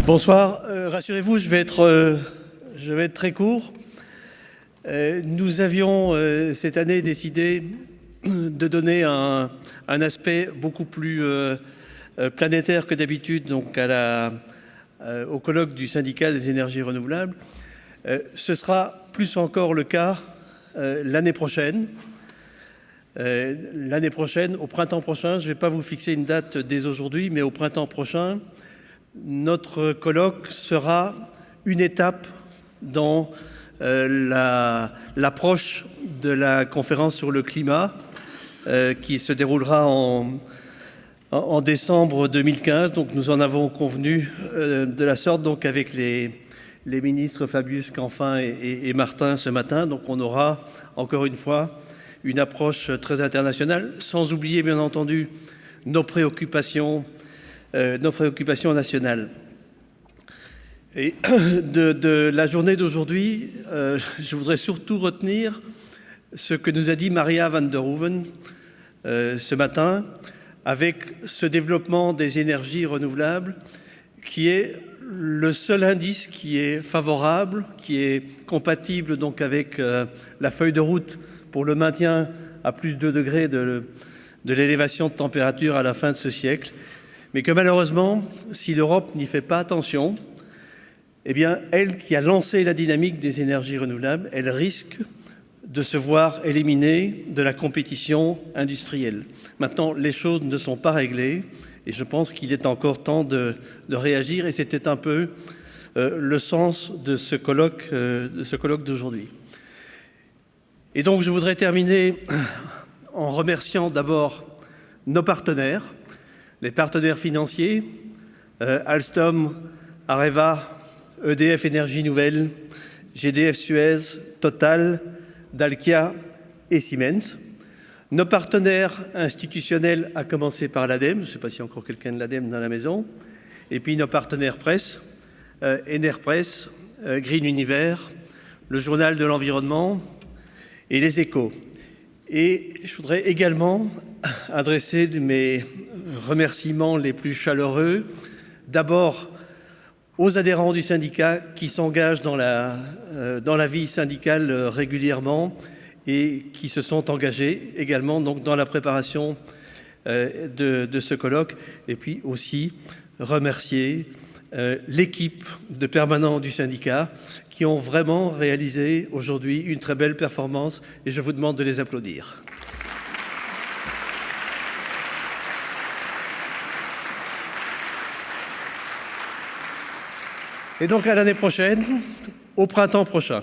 Bonsoir. Rassurez-vous, je vais être très court. Nous avions cette année décidé de donner un aspect beaucoup plus planétaire que d'habitude donc au colloque du syndicat des énergies renouvelables. Ce sera plus encore le cas l'année prochaine. Au printemps prochain, je ne vais pas vous fixer une date dès aujourd'hui, mais au printemps prochain, notre colloque sera une étape dans l'approche de la conférence sur le climat qui se déroulera en décembre 2015. Donc nous en avons convenu de la sorte donc avec les ministres Fabius Canfin et Martin ce matin. Donc on aura encore une fois une approche très internationale, sans oublier bien entendu nos préoccupations nationales. Et de la journée d'aujourd'hui, je voudrais surtout retenir ce que nous a dit Maria van der Hoeven ce matin, avec ce développement des énergies renouvelables qui est le seul indice qui est favorable, qui est compatible donc avec la feuille de route pour le maintien à plus de 2 degrés de l'élévation de température à la fin de ce siècle, mais que malheureusement, si l'Europe n'y fait pas attention, eh bien, elle qui a lancé la dynamique des énergies renouvelables, elle risque de se voir éliminée de la compétition industrielle. Maintenant, les choses ne sont pas réglées et je pense qu'il est encore temps de réagir et c'était un peu le sens de ce colloque d'aujourd'hui. Et donc, je voudrais terminer en remerciant d'abord nos partenaires, les partenaires financiers, Alstom, Areva, EDF Énergie Nouvelle, GDF Suez, Total, Dalkia et Siemens. Nos partenaires institutionnels, à commencer par l'ADEME, je ne sais pas s'il y a encore quelqu'un de l'ADEME dans la maison, et puis nos partenaires presse, Enerpress, Green Univers, le Journal de l'Environnement et les Échos. Et je voudrais également adresser mes remerciements les plus chaleureux, d'abord aux adhérents du syndicat qui s'engagent dans la vie syndicale régulièrement et qui se sont engagés également donc dans la préparation de ce colloque, et puis aussi remercier l'équipe de permanents du syndicat qui ont vraiment réalisé aujourd'hui une très belle performance et je vous demande de les applaudir. Et donc à l'année prochaine, au printemps prochain.